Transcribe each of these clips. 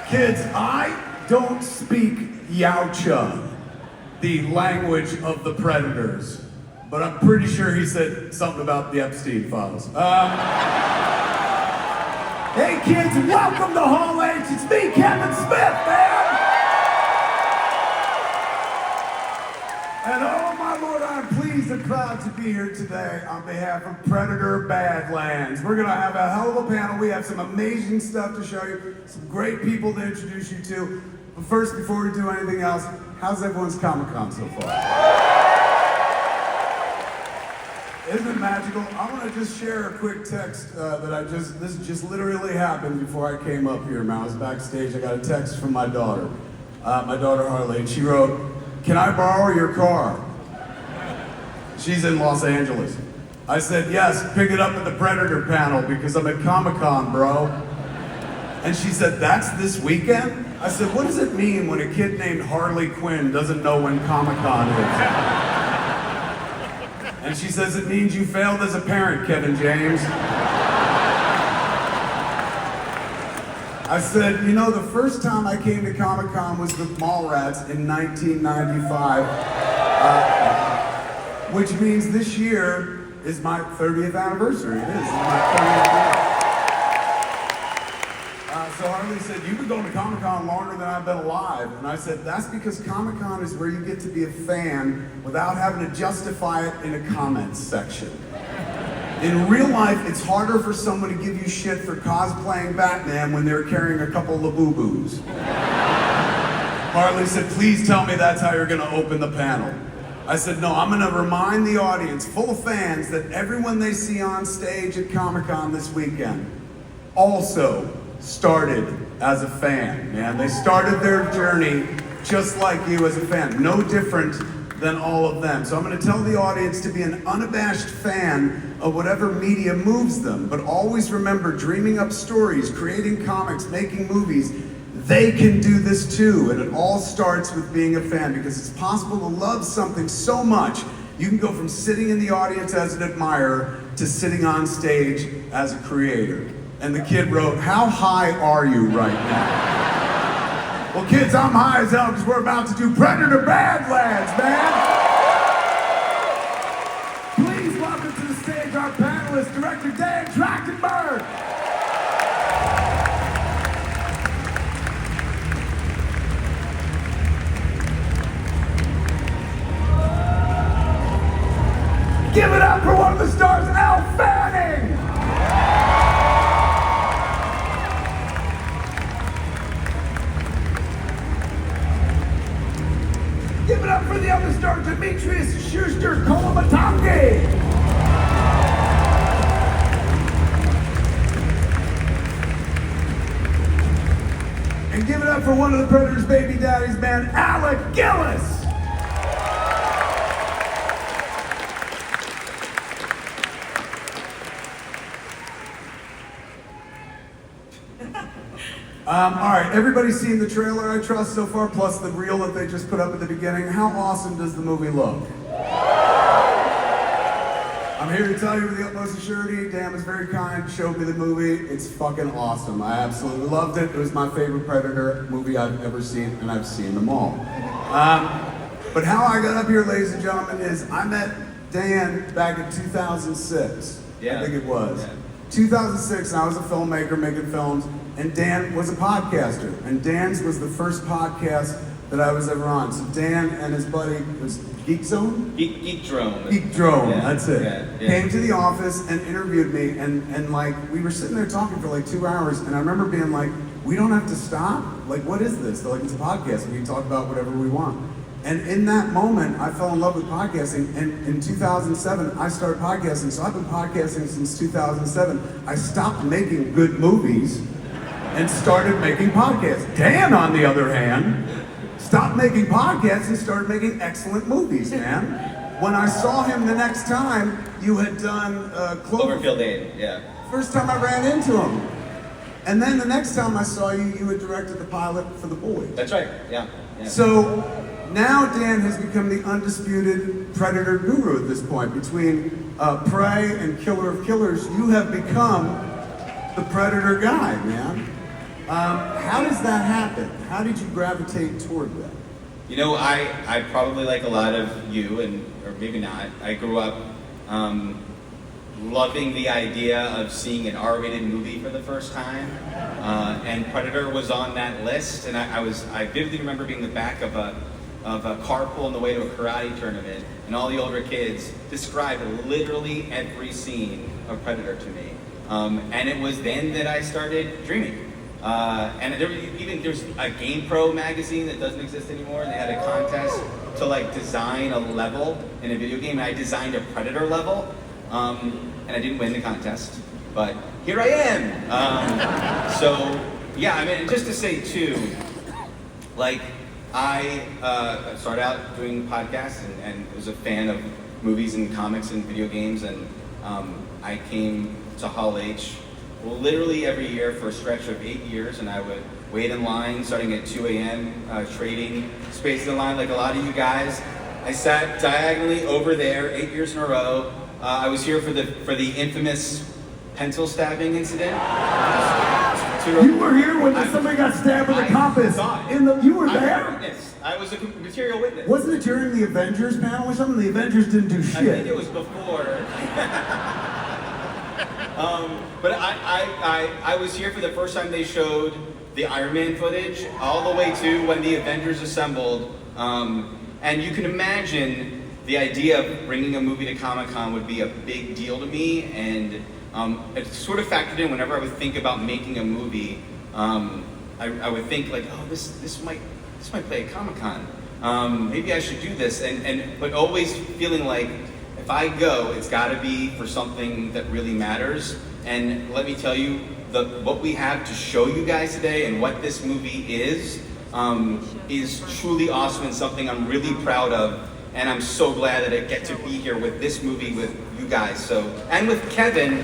Kids, I don't speak Yautja, the language of the predators, but I'm pretty sure he said something about the Epstein files. Hey kids, welcome to Hall H. It's me, Kevin Smith, man! And oh my Lord, I'm pleased and proud to be here today on behalf of Predator Badlands. We're gonna have a hell of a panel. We have some amazing stuff to show you, some great people to introduce you to. But first, before we do anything else, how's everyone's Comic-Con so far? Isn't it magical? I want to just share a quick text this just literally happened before I came up here, man. I was backstage, I got a text from my daughter Harley, and she wrote, "Can I borrow your car?" She's in Los Angeles. I said, "Yes, pick it up at the Predator panel because I'm at Comic-Con, bro." And she said, "That's this weekend?" I said, "What does it mean when a kid named Harley Quinn doesn't know when Comic-Con is?" And she says, "It means you failed as a parent, Kevin James." I said, "You know, the first time I came to Comic-Con was with Mallrats in 1995, which means this year is my 30th anniversary. It is. It's my 30th year. So Harley said, "You've been going to Comic-Con longer than I've been alive." And I said, "That's because Comic-Con is where you get to be a fan without having to justify it in a comments section. In real life, it's harder for someone to give you shit for cosplaying Batman when they're carrying a couple of boo-boos." Harley said, "Please tell me that's how you're gonna open the panel." I said, "No, I'm gonna remind the audience full of fans that everyone they see on stage at Comic-Con this weekend also started as a fan, man. They started their journey just like you as a fan, no different than all of them. So I'm gonna tell the audience to be an unabashed fan of whatever media moves them, but always remember, dreaming up stories, creating comics, making movies, they can do this too, and it all starts with being a fan, because it's possible to love something so much, you can go from sitting in the audience as an admirer to sitting on stage as a creator." And the kid wrote, "How high are you right now?" Well, kids, I'm high as hell because we're about to do Predator Badlands, man. Please welcome to the stage our panelist, director Dan Trachtenberg. Give it up for one of the stars, Elle Fanning. Give it up for the other star, Dimitrius Schuster-Koloamatangi. And give it up for one of the Predator's baby daddies, man, Alec Gillis. All right, everybody's seen the trailer, I trust, so far, plus the reel that they just put up at the beginning. How awesome does the movie look? I'm here to tell you with the utmost surety, Dan was very kind, showed me the movie. It's fucking awesome. I absolutely loved it. It was my favorite Predator movie I've ever seen, and I've seen them all. But how I got up here, ladies and gentlemen, is I met Dan back in 2006. I think it was. Yeah. 2006, and I was a filmmaker making films, and Dan was a podcaster, and Dan's was the first podcast that I was ever on. So Dan and his buddy, was Geek Zone? Geek Drone. Geek Drone, yeah, that's it. Yeah. Came to the office and interviewed me, and like, we were sitting there talking for like 2 hours, and I remember being like, "We don't have to stop? Like, what is this?" They're like, "It's a podcast, we can talk about whatever we want." And in that moment, I fell in love with podcasting, and in 2007, I started podcasting, so I've been podcasting since 2007. I stopped making good movies and started making podcasts. Dan, on the other hand, stopped making podcasts and started making excellent movies, man. When I saw him the next time, you had done Cloverfield 8, yeah. First time I ran into him. And then the next time I saw you, you had directed the pilot for The Boys. That's right, yeah. So now Dan has become the undisputed Predator guru at this point. Between Prey and Killer of Killers, you have become the Predator guy, man. How does that happen? How did you gravitate toward that? You know, I probably like a lot of you, or maybe not. I grew up loving the idea of seeing an R-rated movie for the first time, and Predator was on that list. And I vividly remember being in the back of a carpool on the way to a karate tournament, and all the older kids described literally every scene of Predator to me. And it was then that I started dreaming. And there's a GamePro magazine that doesn't exist anymore, and they had a contest to like design a level in a video game, and I designed a Predator level, and I didn't win the contest, but here I am. So yeah, I mean, just to say too, like I started out doing podcasts and was a fan of movies and comics and video games, and I came to Hall H literally every year for a stretch of 8 years, and I would wait in line starting at 2 a.m. Trading spaces in line like a lot of you guys. I sat diagonally over there 8 years in a row. I was here for the infamous pencil stabbing incident. You were here when somebody got stabbed with a compass. You were there? I was a material witness. Wasn't it during the Avengers panel or something? The Avengers didn't do shit. I think it was before. But I was here for the first time they showed the Iron Man footage, all the way to when the Avengers assembled. And you can imagine the idea of bringing a movie to Comic-Con would be a big deal to me, and it sort of factored in whenever I would think about making a movie. I would think like, oh, this might play at Comic-Con. Maybe I should do this, but always feeling like if I go, it's got to be for something that really matters. And let me tell you, what we have to show you guys today and what this movie is truly awesome and something I'm really proud of. And I'm so glad that I get to be here with this movie with you guys. So, and with Kevin,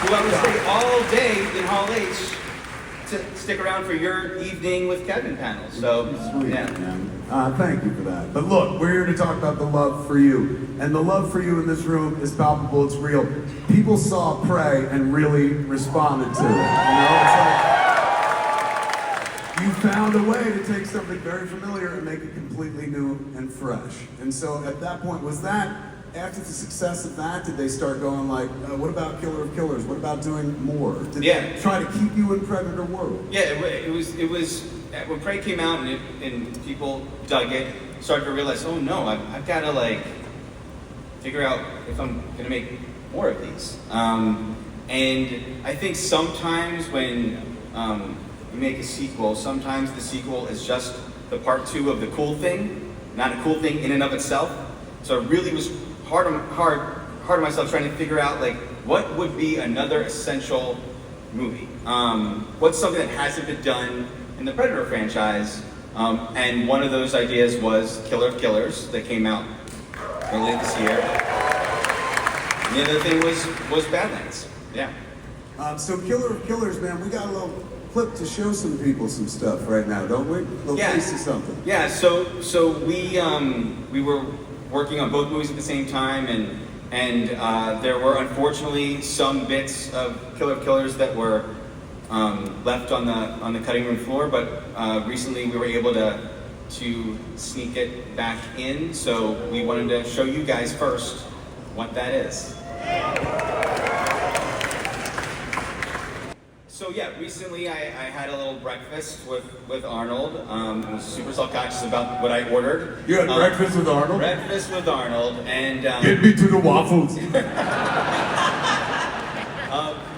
who I would stay all day in Hall H to stick around for your evening with Kevin panel. So, sweet, yeah. Man. Thank you for that. But look, we're here to talk about the love for you. And the love for you in this room is palpable, it's real. People saw Prey and really responded to it. You know, it's like, you found a way to take something very familiar and make it completely new and fresh. And so at that point, was that, after the success of that, did they start going like, what about Killer of Killers? What about doing more? Did they try to keep you in Predator world? Yeah, it was when Prey came out and people dug it, started to realize, oh no, I've got to like figure out if I'm gonna make more of these. And I think sometimes when you make a sequel, sometimes the sequel is just the part 2 of the cool thing, not a cool thing in and of itself. So it really was hard on myself trying to figure out like what would be another essential movie. What's something that hasn't been done in the Predator franchise? And one of those ideas was Killer of Killers that came out earlier this year. And the other thing was Badlands. Yeah. So Killer of Killers, man, we got a little clip to show some people some stuff right now, don't we? A little taste of something. Yeah. So we were working on both movies at the same time, and there were unfortunately some bits of Killer of Killers that were left on the cutting room floor, but recently we were able to sneak it back in, so we wanted to show you guys first what that is. So yeah, recently I had a little breakfast with Arnold. I was super self-conscious about what I ordered. You had breakfast with Arnold? Breakfast with Arnold, and get me to the waffles.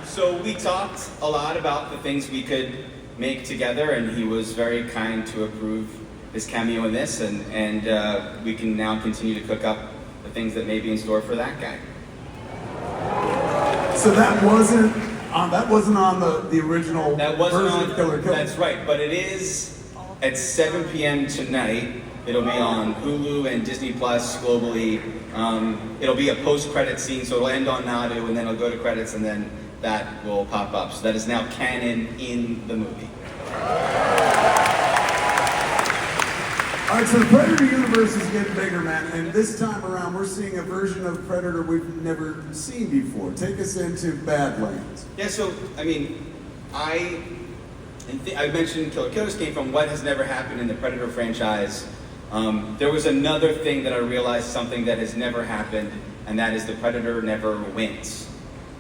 So we talked a lot about the things we could make together, and he was very kind to approve his cameo in this, and we can now continue to cook up the things that may be in store for that guy. So that wasn't on the original That wasn't version on of Killer Kill. That's right, but it is at 7 p.m. tonight. It'll be on Hulu and Disney Plus globally. It'll be a post-credit scene, so it'll end on Nadu, and then it'll go to credits, and then that will pop up. So that is now canon in the movie. All right, so the Predator universe is getting bigger, man, and this time around we're seeing a version of Predator we've never seen before. Take us into Badlands. Yeah, so, I mean, I mentioned Killer Killers came from what has never happened in the Predator franchise. There was another thing that I realized, something that has never happened, and that is the Predator never wins.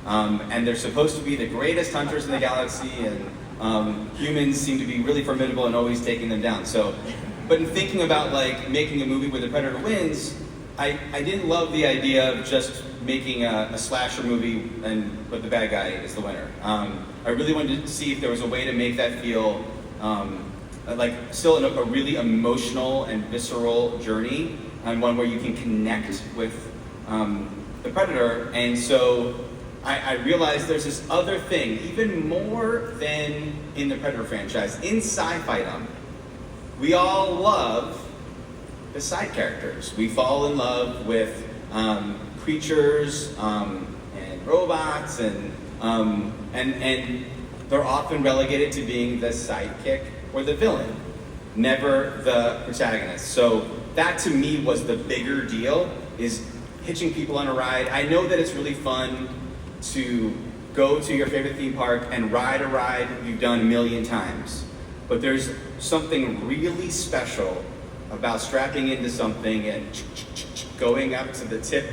And they're supposed to be the greatest hunters in the galaxy, and humans seem to be really formidable and always taking them down. So, but in thinking about like making a movie where the Predator wins, I didn't love the idea of just making a slasher movie but the bad guy is the winner. I really wanted to see if there was a way to make that feel like still a really emotional and visceral journey, and one where you can connect with the Predator. And so I realized there's this other thing, even more than in the Predator franchise, in sci-fi. We all love the side characters. We fall in love with creatures and robots, and they're often relegated to being the sidekick or the villain, never the protagonist. So that to me was the bigger deal, is hitching people on a ride. I know that it's really fun to go to your favorite theme park and ride a ride you've done a million times. But there's something really special about strapping into something and going up to the tip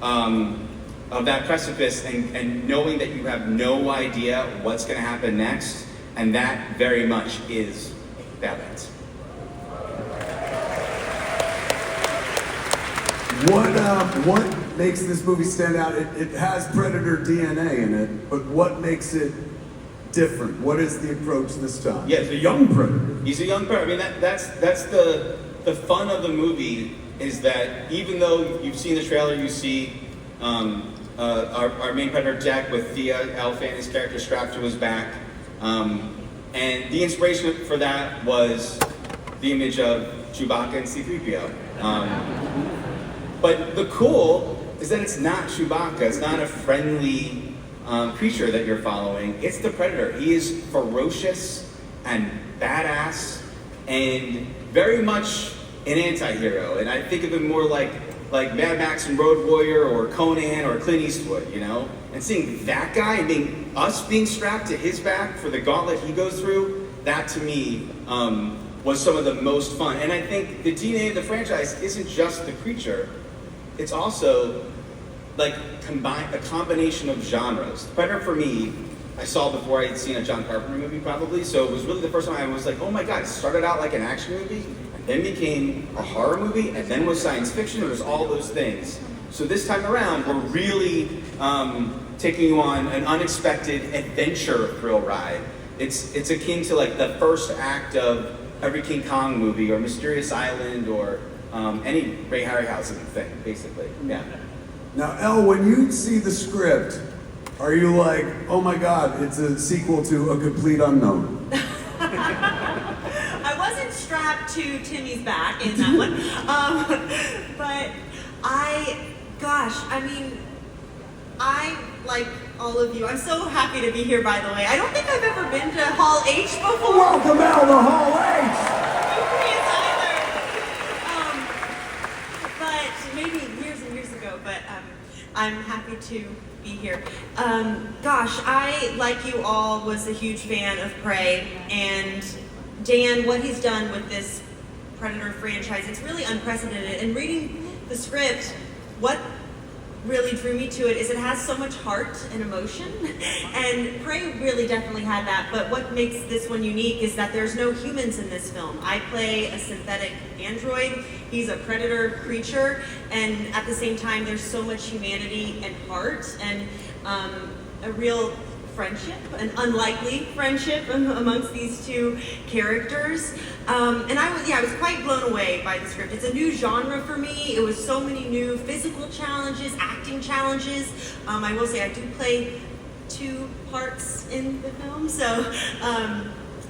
of that precipice and knowing that you have no idea what's going to happen next. And that very much is Badlands. What makes this movie stand out? It has Predator DNA in it, but what makes it different? What is the approach this time? Yeah, he's a young Predator. He's a young Predator. I mean, that's the fun of the movie, is that even though you've seen the trailer, you see our main Predator Jack with Thia, Elle Fanning's character, strapped to his back. And the inspiration for that was the image of Chewbacca and C-3PO. But the cool is that it's not Chewbacca. It's not a friendly creature that you're following. It's the Predator. He is ferocious and badass and very much an anti-hero. And I think of him more like Mad Max and Road Warrior or Conan or Clint Eastwood, you know? And seeing that guy and us being strapped to his back for the gauntlet he goes through, that to me was some of the most fun. And I think the DNA of the franchise isn't just the creature, it's also like a combination of genres. Predator for me, I saw before I had seen a John Carpenter movie probably, so it was really the first time I was like, oh my God, it started out like an action movie, and then became a horror movie, and then was science fiction, and there's all those things. So this time around, we're really taking you on an unexpected adventure thrill ride. It's akin to like the first act of every King Kong movie, or Mysterious Island, or any Ray Harryhausen thing, basically, yeah. Now, Elle, when you see the script, are you like, oh my God, it's a sequel to A Complete Unknown? I wasn't strapped to Timmy's back in that one, but I, like all of you, I'm so happy to be here, by the way. I don't think I've ever been to Hall H before. Welcome, Elle, to Hall H! But maybe years and years ago, but I'm happy to be here. I, like you all, was a huge fan of Prey, and Dan, what he's done with this Predator franchise, it's really unprecedented. And reading the script, what really drew me to it is it has so much heart and emotion, and Prey really definitely had that, but what makes this one unique is that there's no humans in this film. I play a synthetic android, he's a predator creature, and at the same time there's so much humanity and heart, and a real friendship, an unlikely friendship amongst these two characters. And I was quite blown away by the script. It's a new genre for me. It was so many new physical challenges, acting challenges. I will say I do play 2 parts in the film, so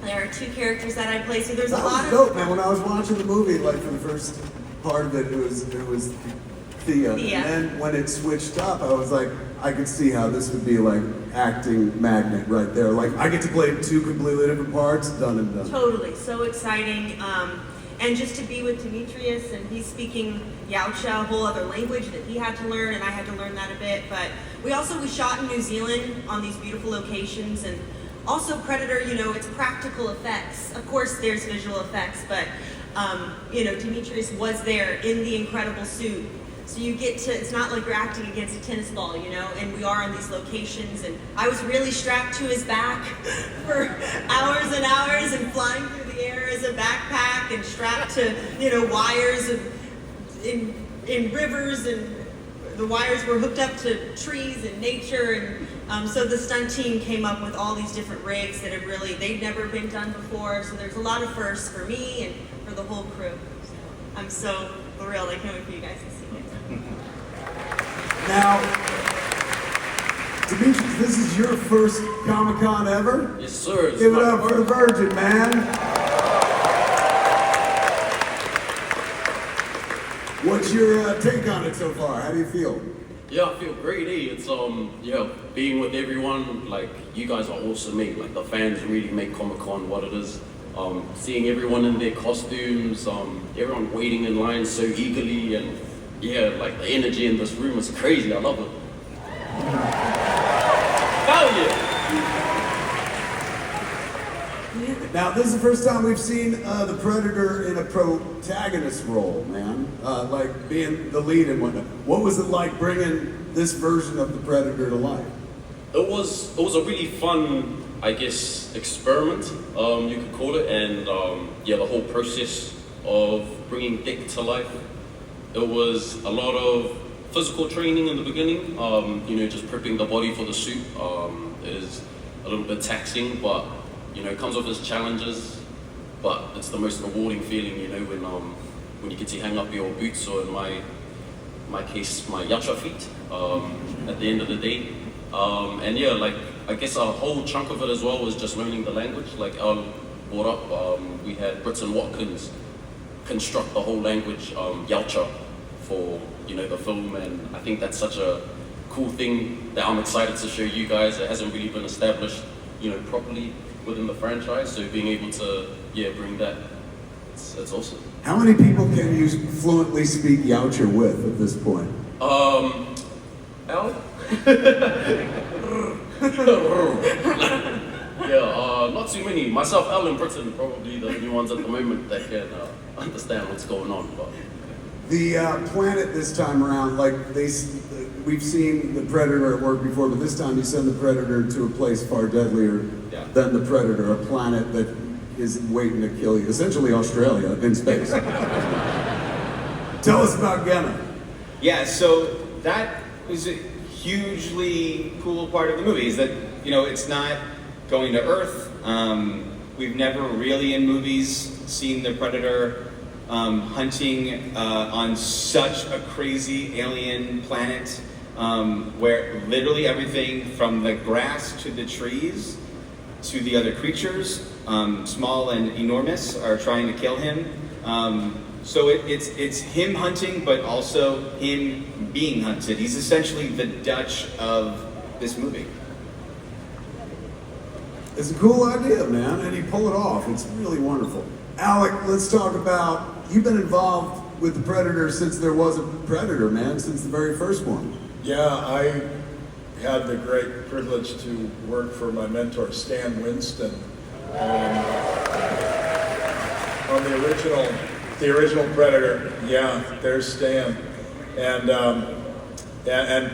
there are 2 characters that I play. So there's a lot of dope, man. When I was watching the movie, like for the first part of it, it was Thia. Thia. And then when it switched up, I was like, I could see how this would be like acting magnet right there. Like I get to play 2 completely different parts, done and done. Totally, so exciting. And just to be with Dimitrius, and he's speaking Yautja, a whole other language that he had to learn, and I had to learn that a bit. But we shot in New Zealand on these beautiful locations, and also Predator, it's practical effects. Of course, there's visual effects, but Dimitrius was there in the incredible suit. So you get to, it's not like you're acting against a tennis ball, and we are on these locations, and I was really strapped to his back for hours and hours and flying through the air as a backpack and strapped to, wires in rivers, and the wires were hooked up to trees and nature, and so the stunt team came up with all these different rigs that they'd never been done before, so there's a lot of firsts for me and for the whole crew. So I'm so thrilled. I can't wait for you guys to see it. Now, Dimitrius, this is your first Comic-Con ever? Yes, sir. Give it up for the Virgin, man. What's your take on it so far? How do you feel? Yeah, I feel great, It's being with everyone, like, you guys are awesome, mate. Like, the fans really make Comic-Con what it is. Seeing everyone in their costumes, everyone waiting in line so eagerly, and like the energy in this room is crazy. I love it. Hell yeah! Now, this is the first time we've seen the Predator in a protagonist role, man. Like being the lead and whatnot. What was it like bringing this version of the Predator to life? It was a really fun, I guess, experiment, you could call it, and the whole process of bringing Dick to life. It was a lot of physical training in the beginning, just prepping the body for the suit is a little bit taxing, but it comes with its challenges, but it's the most rewarding feeling, when you get to hang up your boots, or in my case, my Yautja feet, at the end of the day. I guess a whole chunk of it as well was just learning the language. Like Elle brought up, we had Brits and Watkins construct the whole language, Yautja, for the film, and I think that's such a cool thing that I'm excited to show you guys. It hasn't really been established, properly within the franchise, so being able to bring that, it's awesome. How many people can you fluently speak Yautja with at this point? Elle? Not too many. Myself, Elle, and Britain, probably the only ones at the moment that can understand what's going on. But the planet this time around, like we've seen the Predator at work before, but this time you send the Predator to a place far deadlier than the Predator, a planet that is waiting to kill you. Essentially Australia in space. Tell us about Genna. Yeah, so that was a hugely cool part of the movie, is that, it's not going to Earth. We've never really in movies seen the Predator hunting on such a crazy alien planet, where literally everything from the grass to the trees to the other creatures, small and enormous, are trying to kill him. So it's him hunting, but also him being hunted. He's essentially the Dutch of this movie. It's a cool idea, man, and you pull it off. It's really wonderful. Alec, let's talk about, you've been involved with the Predator since there was a Predator, man, since the very first one. Yeah, I had the great privilege to work for my mentor, Stan Winston, on the original Predator. Yeah, there's Stan. And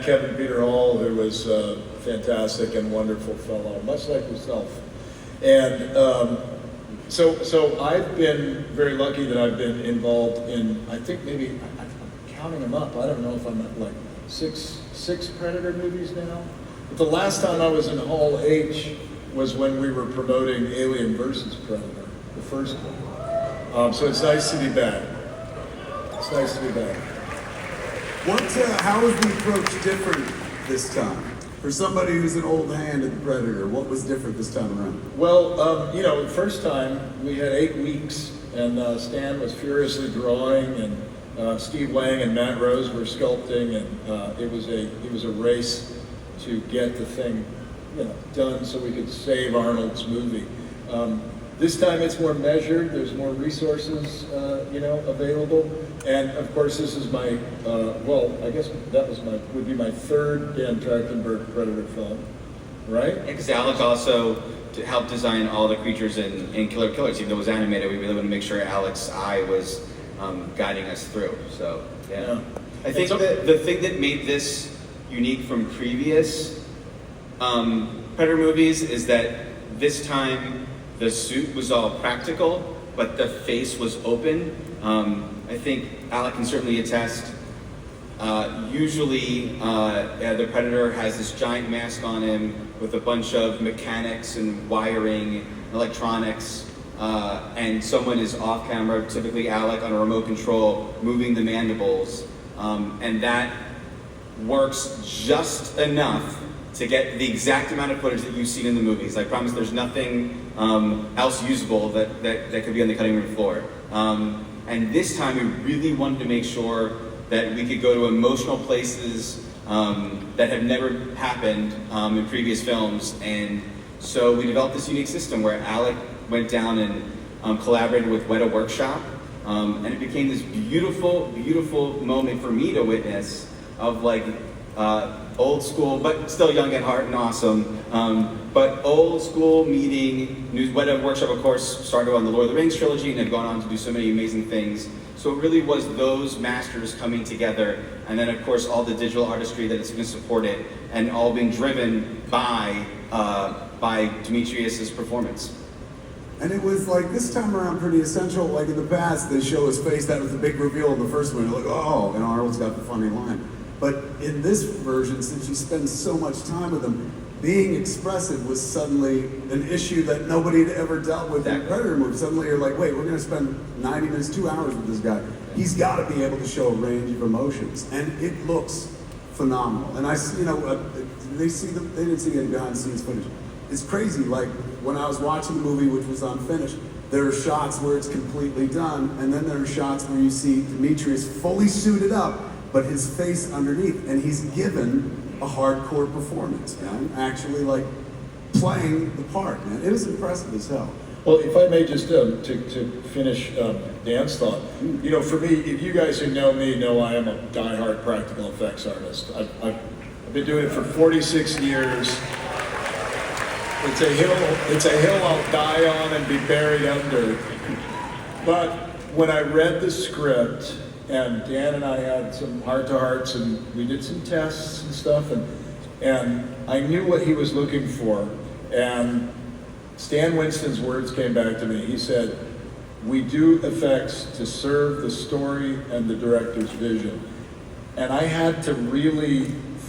Kevin Peter Hall, who was a fantastic and wonderful fellow, much like yourself. And so I've been very lucky that I've been involved in, I think maybe, I'm counting them up, I don't know if I'm at like six Predator movies now. But the last time I was in Hall H was when we were promoting Alien versus Predator, the first one. So it's nice to be back. It's nice to be back. How was the approach different this time? For somebody who's an old hand at the Predator, what was different this time around? Well, the first time we had 8 weeks, and Stan was furiously drawing, and Steve Wang and Matt Rose were sculpting, and it was a race to get the thing, done so we could save Arnold's movie. This time it's more measured. There's more resources, available, and of course this is my, I guess that would be my third Dan Trachtenberg Predator film, right? Because Alec also helped design all the creatures in Killer Killers. Even though it was animated, we really wanted to make sure Alec's eye was guiding us through. So yeah. I think the thing that made this unique from previous Predator movies is that this time the suit was all practical, but the face was open. I think Alec can certainly attest. Usually, the Predator has this giant mask on him with a bunch of mechanics and wiring, electronics, and someone is off camera, typically Alec on a remote control, moving the mandibles, and that works just enough to get the exact amount of footage that you've seen in the movies. I promise there's nothing else usable that could be on the cutting room floor. And this time we really wanted to make sure that we could go to emotional places that have never happened in previous films. And so we developed this unique system where Alec went down and collaborated with Weta Workshop. And it became this beautiful, beautiful moment for me to witness of old school, but still young at heart and awesome. But old school meeting, Weta Workshop, of course, started on the Lord of the Rings trilogy and had gone on to do so many amazing things. So it really was those masters coming together, and then of course all the digital artistry that it's going to support it, and all being driven by Dimitrius's performance. And it was this time around pretty essential. In the past, they show his face. That was the big reveal in the first one. You're like, oh, and Arnold's got the funny line. But in this version, since you spend so much time with him, being expressive was suddenly an issue that nobody had ever dealt with in Predator movies. Suddenly you're like, wait, we're going to spend 90 minutes, 2 hours with this guy. He's got to be able to show a range of emotions, and it looks phenomenal. And I, they didn't see any behind the scenes footage. It's crazy. When I was watching the movie, which was unfinished, there are shots where it's completely done, and then there are shots where you see Dimitrius fully suited up, but his face underneath, and he's given a hardcore performance, man. Actually, playing the part, man. It was impressive as hell. Well, if I may just to finish Dan's thought, for me, if you guys who know me know I am a diehard practical effects artist. I've been doing it for 46 years. It's a hill I'll die on and be buried under. But when I read the script, and Dan and I had some heart-to-hearts, and we did some tests and stuff, and I knew what he was looking for. And Stan Winston's words came back to me. He said, "We do effects to serve the story and the director's vision." And I had to really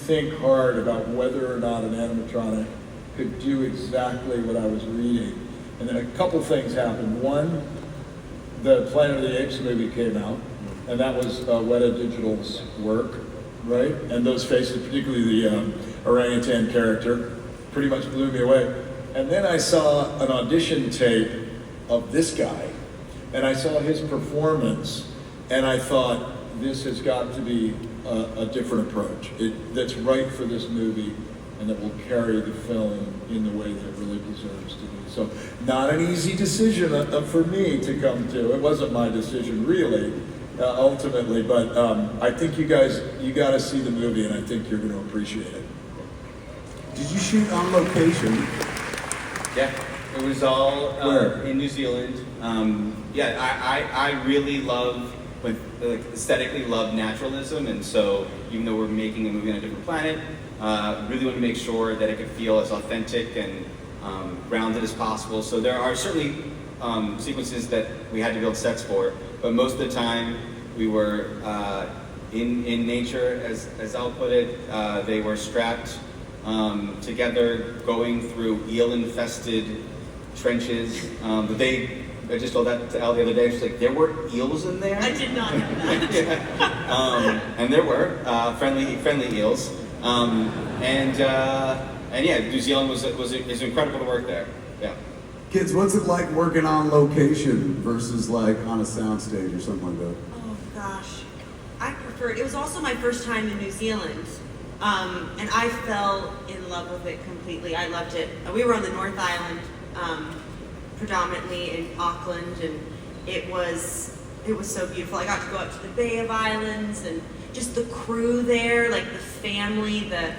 think hard about whether or not an animatronic could do exactly what I was reading. And then a couple things happened. One, the Planet of the Apes movie came out, and that was Weta Digital's work, right? And those faces, particularly the orangutan character, pretty much blew me away. And then I saw an audition tape of this guy, and I saw his performance, and I thought, this has got to be a different approach. That's right for this movie, and that will carry the film in the way that it really deserves to be. So, not an easy decision for me to come to. It wasn't my decision, really. Ultimately, but I think you got to see the movie, and I think you're going to appreciate it. Did you shoot on location? Yeah, it was all in New Zealand. I really love, aesthetically love naturalism, and so even though we're making a movie on a different planet, really want to make sure that it could feel as authentic and grounded as possible. So there are certainly sequences that we had to build sets for, but most of the time we were in nature, as I'll put it. They were strapped together going through eel-infested trenches. I just told that to Elle the other day. She's like, there were eels in there? I did not know that. Yeah. And there were friendly eels. And yeah, New Zealand is incredible to work there. Yeah. Kids, what's it like working on location versus like on a soundstage or something like that? Oh gosh, I preferred. It was also my first time in New Zealand, and I fell in love with it completely. I loved it. We were on the North Island, predominantly in Auckland, and it was so beautiful. I got to go up to the Bay of Islands, and just the crew there, like the family, the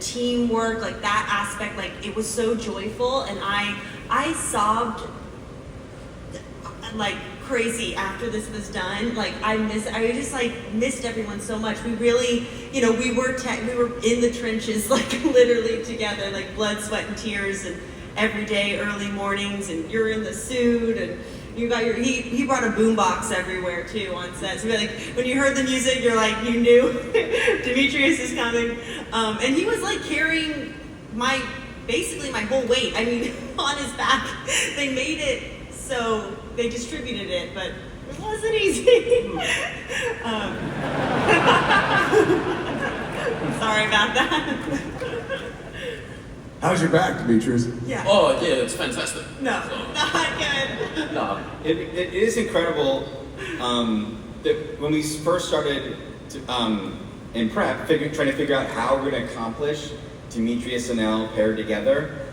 teamwork, like that aspect, like it was so joyful, and I sobbed like crazy after this was done. Like I just like missed everyone so much. We really, we were in the trenches, like literally together, like blood, sweat, and tears, and every day, early mornings, and you're in the suit, and you got he brought a boombox everywhere too on set. So like when you heard the music, you're like, you knew Dimitrius is coming, and he was like carrying basically my whole weight. I mean, on his back. They made it so they distributed it, but it wasn't easy. Sorry about that. How's your back, Demetrius? Yeah. Oh, yeah, it's fantastic. No, not good. No. It is incredible that when we first started in prep, trying to figure out how we're going to accomplish Dimitrius and Elle paired together,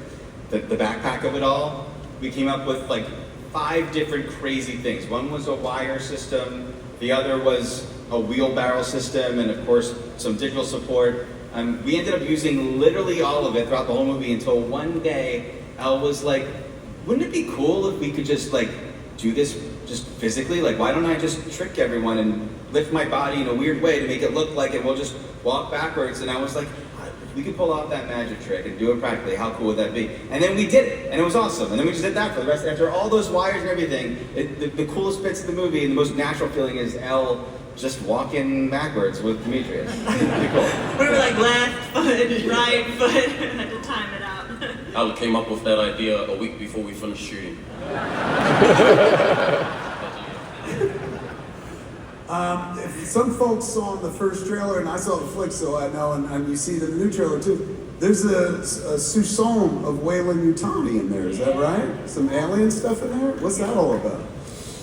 the backpack of it all, we came up with like 5 different crazy things. One was a wire system, the other was a wheelbarrow system, and of course some digital support. We ended up using literally all of it throughout the whole movie until one day Elle was like, wouldn't it be cool if we could just like do this just physically? Like, why don't I just trick everyone and lift my body in a weird way to make it look like it, we'll just walk backwards? And I was like, if we could pull off that magic trick and do it practically, how cool would that be? And then we did it, and it was awesome. And then we just did that for the rest. After all those wires and everything, the coolest bits of the movie and the most natural feeling is Elle just walking backwards with Dimitrius. Pretty cool. We were like left foot, right foot, had to time it out. Alec came up with that idea a week before we finished shooting. Some folks saw the first trailer, and I saw the flick, so I know, and you see the new trailer too. There's a soupçon of Weyland-Yutani in there, is that right? Some alien stuff in there? What's that all about?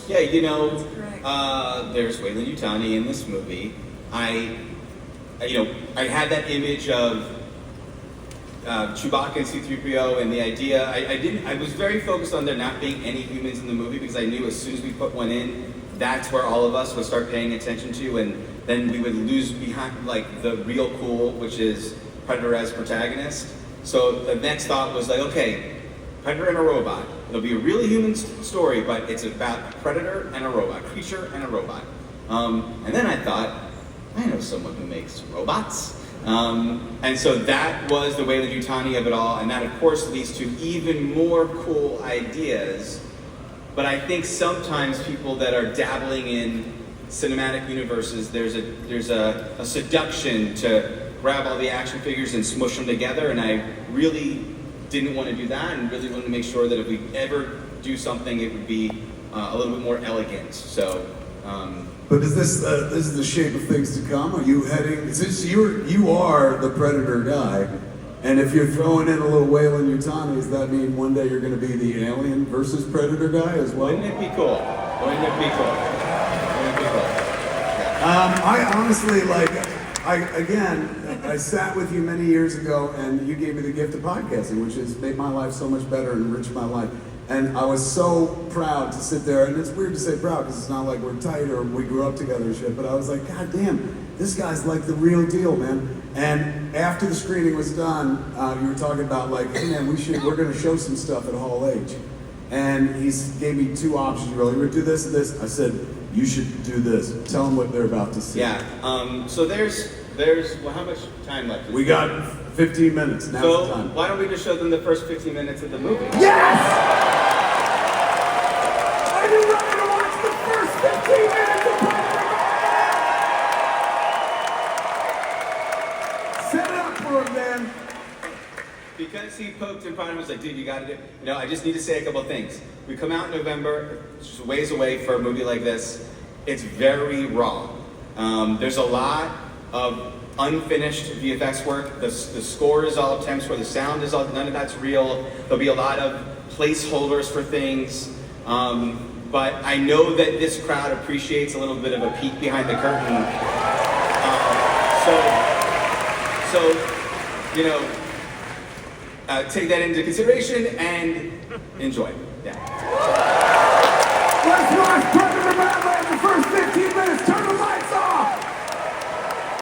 Yeah, there's Weyland-Yutani in this movie. I had that image of Chewbacca and C-3PO, and the idea, I was very focused on there not being any humans in the movie, because I knew as soon as we put one in, that's where all of us would start paying attention to, and then we would lose behind like the real cool, which is Predator as protagonist. So the next thought was like, okay, Predator and a robot. It'll be a really human story, but it's about a predator and a robot, creature and a robot. And then I thought, I know someone who makes robots. And so that was the Weyland-Yutani of it all, and that of course leads to even more cool ideas. But I think sometimes people that are dabbling in cinematic universes, there's a seduction to grab all the action figures and smush them together, and I really didn't want to do that, and really wanted to make sure that if we ever do something, it would be a little bit more elegant. So. But is this is the shape of things to come? Are you heading? Since you are the Predator guy, and if you're throwing in a little Weyland-Yutani, does that mean one day you're going to be the Alien versus Predator guy as well? Wouldn't it be cool? Wouldn't it be cool? Wouldn't it be cool? I honestly I sat with you many years ago, and you gave me the gift of podcasting, which has made my life so much better and enriched my life. And I was so proud to sit there, and it's weird to say proud because it's not like we're tight or we grew up together and shit, but I was like, God damn, this guy's like the real deal, man. And after the screening was done, you were talking about like, hey man, we're gonna show some stuff at Hall H. And he gave me 2 options. You would do this and this. I said, you should do this. Tell them what they're about to see. Yeah, so there's well, how much time left? We got 15 minutes, now's the time. Why don't we just show them the first 15 minutes of the movie? Yes! Are you ready to watch the first 15 minutes of Predator? Set it up for him, man. because he poked and prodded, was like, dude, you gotta do, I just need to say a couple things. We come out in November, it's just a ways away for a movie like this. It's very raw. There's a lot of unfinished VFX work. The score is all temp score, the sound is all, none of that's real. There'll be a lot of placeholders for things. But I know that this crowd appreciates a little bit of a peek behind the curtain. Take that into consideration and enjoy. Yeah.